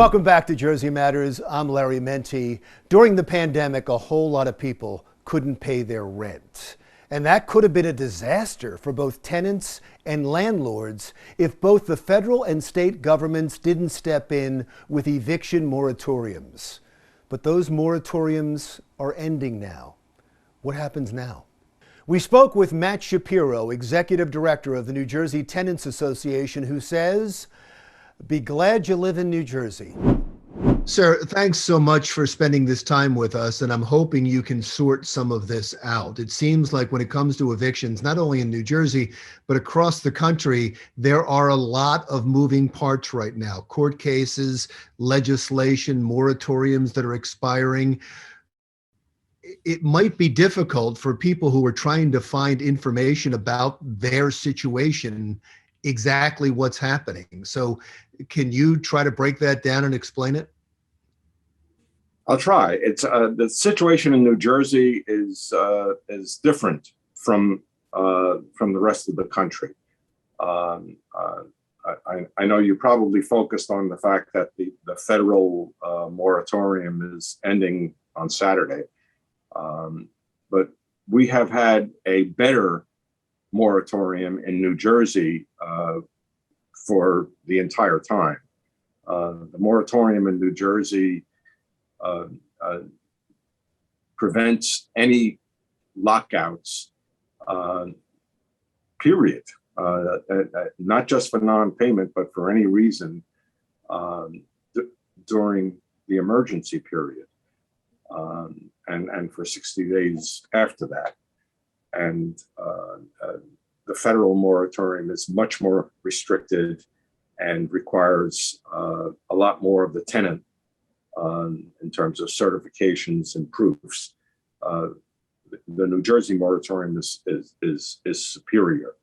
Welcome back to Jersey Matters. I'm Larry Menti. During the pandemic, a whole lot of people couldn't pay their rent. And that could have been a disaster for both tenants and landlords if both the federal and state governments didn't step in with eviction moratoriums. But those moratoriums are ending now. What happens now? We spoke with Matt Shapiro, executive director of the New Jersey Tenants Association, who says, "Be glad you live in New Jersey." Sir, thanks so much for spending this time with us, and I'm hoping you can sort some of this out. It seems like when it comes to evictions, not only in New Jersey, but across the country, there are a lot of moving parts right now. Court cases, legislation, moratoriums that are expiring. It might be difficult for people who are trying to find information about their situation, exactly what's happening. So can you try to break that down and explain it? I'll try. It's the situation in New Jersey is different from the rest of the country. I know you probably focused on the fact that the federal moratorium is ending on Saturday, but we have had a better moratorium in New Jersey for the entire time. The moratorium in New Jersey prevents any lockouts, period, not just for non-payment, but for any reason during the emergency period, and for 60 days after that. And the federal moratorium is much more restricted and requires a lot more of the tenant in terms of certifications and proofs. The New Jersey moratorium is superior,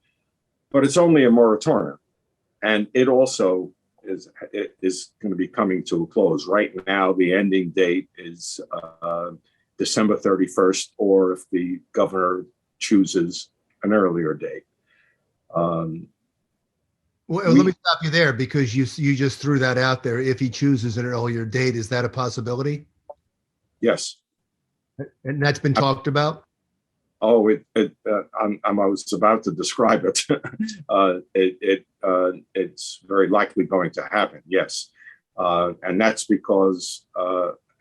but it's only a moratorium, and it also is going to be coming to a close. Right now, the ending date is December 31st, or if the governor chooses an earlier date. Well, let me stop you there, because you just threw that out there. If he chooses an earlier date, is that a possibility? Yes. And that's been talked about? Oh, I was about to describe it. It's very likely going to happen. Yes, and that's because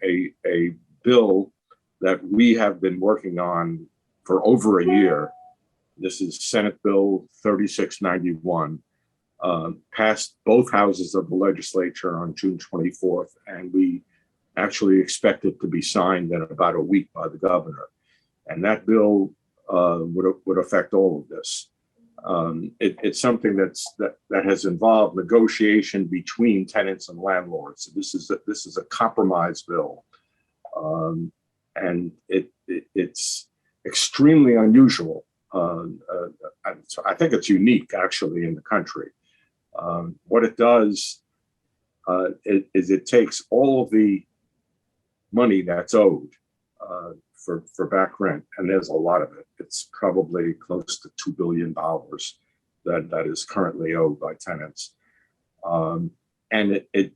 a bill that we have been working on for over a year. This is Senate Bill 3691. Passed both houses of the legislature on June 24th, and we actually expect it to be signed in about a week by the governor. And that bill would affect all of this. It's something that has involved negotiation between tenants and landlords. So this is a compromise bill, and it's extremely unusual. So I think it's unique, actually, in the country. What it does is it takes all of the money that's owed for back rent, and there's a lot of it. It's probably close to $2 billion that is currently owed by tenants, and it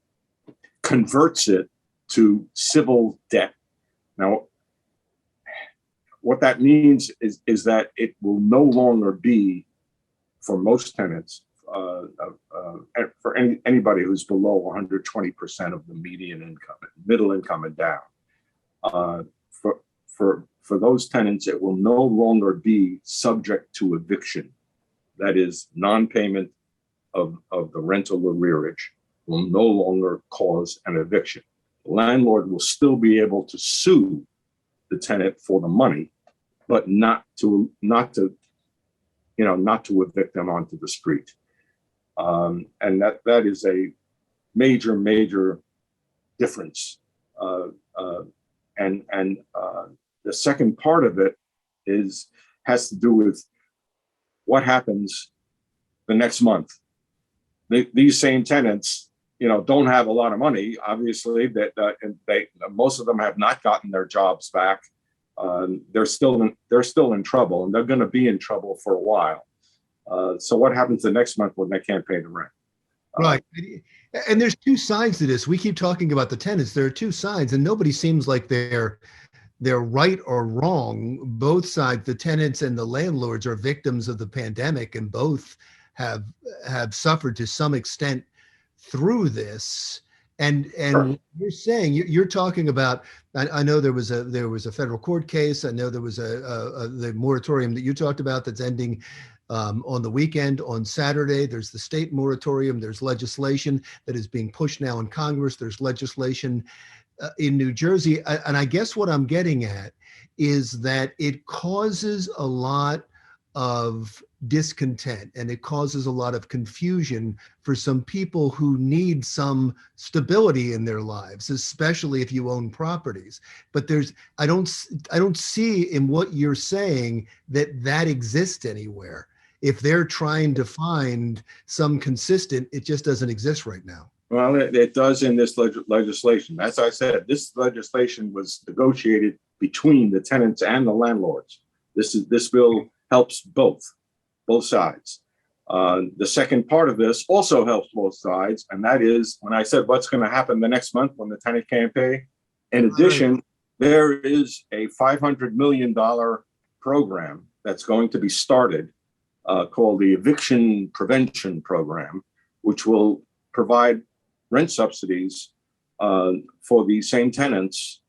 converts it to civil debt. Now, what that means is that it will no longer be, for most tenants, for anybody who's below 120% of the median income, middle income and down. For those tenants, it will no longer be subject to eviction. That is, non-payment of the rental arrearage will no longer cause an eviction. The landlord will still be able to sue the tenant for the money, but not to evict them onto the street. And that is a major difference. And the second part of it has to do with what happens the next month. These same tenants, don't have a lot of money. Obviously, and most of them have not gotten their jobs back. They're still in trouble, and they're going to be in trouble for a while. So what happens the next month when they can't pay the rent? Right. And there's two sides to this. We keep talking about the tenants. There are two sides, and nobody seems like they're right or wrong. Both sides, the tenants and the landlords, are victims of the pandemic, and both have have suffered to some extent through this. Sure. And you're saying you're talking about. I know there was a federal court case. I know there was the moratorium that you talked about that's ending on the weekend on Saturday. There's the state moratorium. There's legislation that is being pushed now in Congress. There's legislation in New Jersey. And I guess what I'm getting at is that it causes a lot of discontent and it causes a lot of confusion for some people who need some stability in their lives, especially if you own properties. But I don't see in what you're saying that exists anywhere. If they're trying to find some consistent, it just doesn't exist right now. Well, it does in this legislation. As I said, this legislation was negotiated between the tenants and the landlords. This bill helps both sides. The second part of this also helps both sides, and that is when I said what's going to happen the next month when the tenant can't pay. In addition, there is a $500 million program that's going to be started called the Eviction Prevention Program, which will provide rent subsidies for the same tenants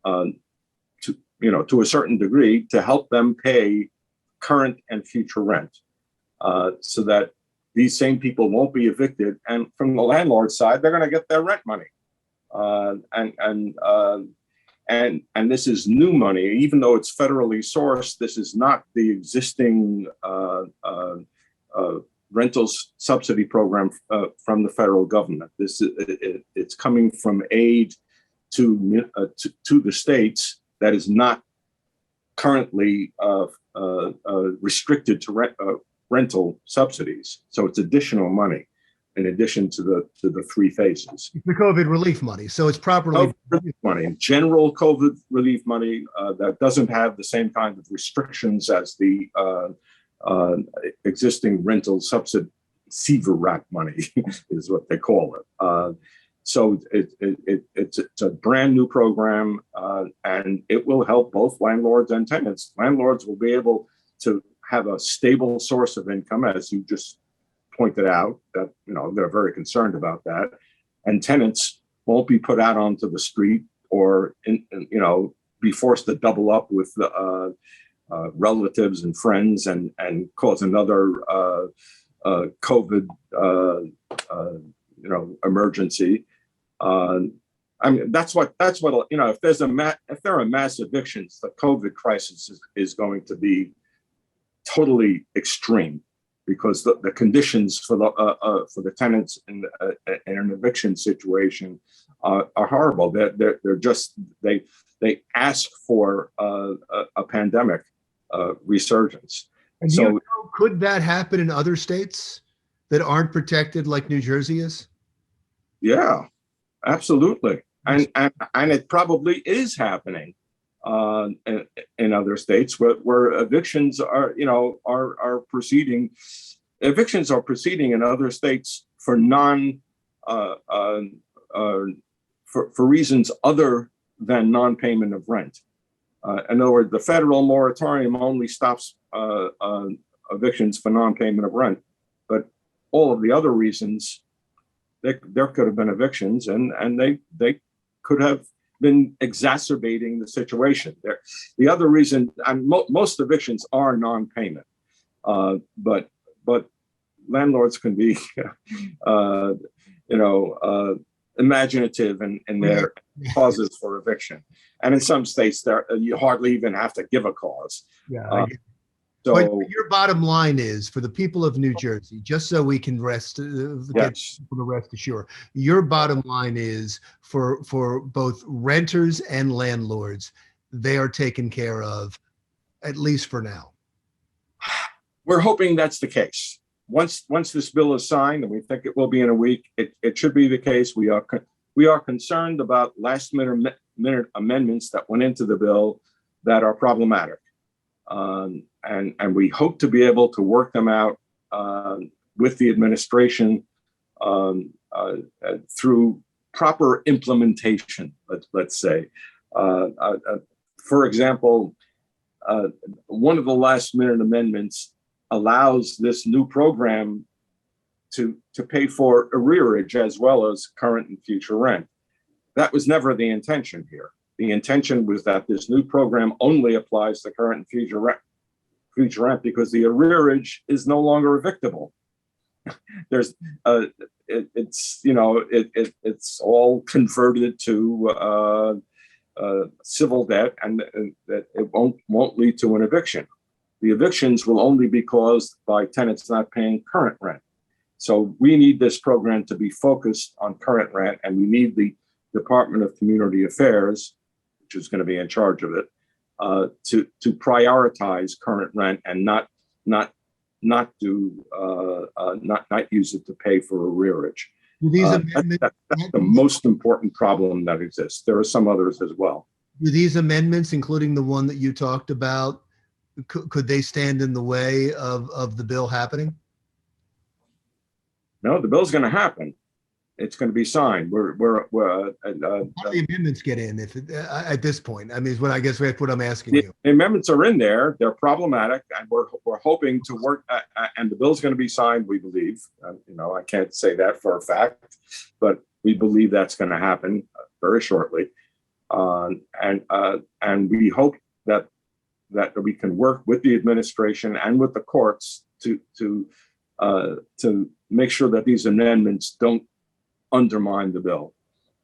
to a certain degree to help them pay current and future rent, so that these same people won't be evicted. And from the landlord side, they're going to get their rent money. And this is new money, even though it's federally sourced. This is not the existing rentals subsidy program from the federal government. It's coming from aid to the states that is not currently restricted to rental subsidies. So it's additional money in addition to the three phases. The COVID relief money, so it's properly relief money, general COVID relief money that doesn't have the same kind of restrictions as the existing rental subsidy CVRAP money is what they call it. So it's a brand new program, and it will help both landlords and tenants. Landlords will be able to have a stable source of income, as you just pointed out, that they're very concerned about that, and tenants won't be put out onto the street or be forced to double up with relatives and friends and cause another COVID emergency. I mean, that's what if there are mass evictions, the COVID crisis is going to be totally extreme, because the conditions for the tenants in an eviction situation are horrible. They ask for a pandemic resurgence. And so, could that happen in other states that aren't protected like New Jersey is? Yeah, absolutely, and it probably is happening in other states where evictions are proceeding. Evictions are proceeding in other states for for reasons other than non-payment of rent. In other words, the federal moratorium only stops evictions for non-payment of rent, but all of the other reasons, there could have been evictions, and they could have been exacerbating the situation. The other reason, and most evictions are non-payment, but landlords can be, imaginative in their causes for eviction, and in some states, you hardly even have to give a cause. Yeah. But your bottom line is, for the people of New Jersey, just so we can get people to rest assured, your bottom line is for both renters and landlords, they are taken care of, at least for now. We're hoping that's the case. Once this bill is signed, and we think it will be in a week, it should be the case. We are concerned about last minute amendments that went into the bill that are problematic. And we hope to be able to work them out with the administration through proper implementation, let's say. For example, one of the last minute amendments allows this new program to pay for arrearage as well as current and future rent. That was never the intention here. The intention was that this new program only applies to current and future rent because the arrearage is no longer evictable. There's it's all converted to civil debt, and that it won't lead to an eviction. The evictions will only be caused by tenants not paying current rent. So we need this program to be focused on current rent, and we need the Department of Community Affairs, which is going to be in charge of it, to prioritize current rent and not use it to pay for arrearage. That's the most important problem that exists. There are some others as well. Do these amendments, including the one that you talked about, could they stand in the way of the bill happening? No, the bill's going to happen. It's going to be signed. How do the amendments get in at this point? I mean, is what I guess what I'm asking you. The amendments are in there. They're problematic, and we're hoping to work. And the bill's going to be signed, we believe. I can't say that for a fact, but we believe that's going to happen very shortly. And we hope that we can work with the administration and with the courts to make sure that these amendments don't undermine the bill.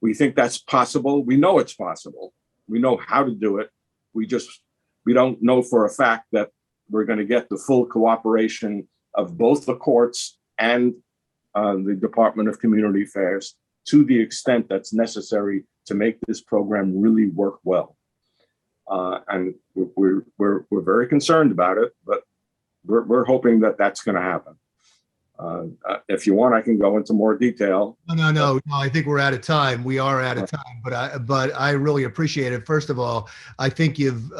We think that's possible. We know it's possible. We know how to do it. We don't know for a fact that we're going to get the full cooperation of both the courts and the Department of Community Affairs to the extent that's necessary to make this program really work well. And we're very concerned about it, but we're hoping that that's going to happen. If you want, I can go into more detail. No. I think we're out of time. We are out of time, but I really appreciate it. First of all, I think you've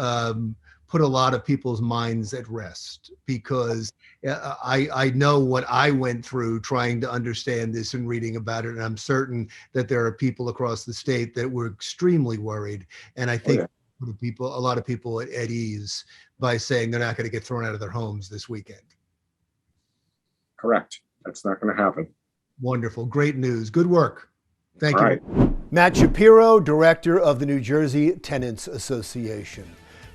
put a lot of people's minds at rest, because I know what I went through trying to understand this and reading about it, and I'm certain that there are people across the state that were extremely worried. And I think a lot of people at ease by saying they're not going to get thrown out of their homes this weekend. Correct. That's not going to happen. Wonderful. Great news. Good work. Thank you. Right. Matt Shapiro, director of the New Jersey Tenants Association.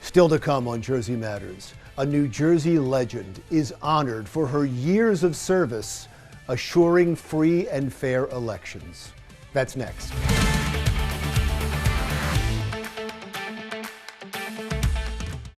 Still to come on Jersey Matters, a New Jersey legend is honored for her years of service assuring free and fair elections. That's next.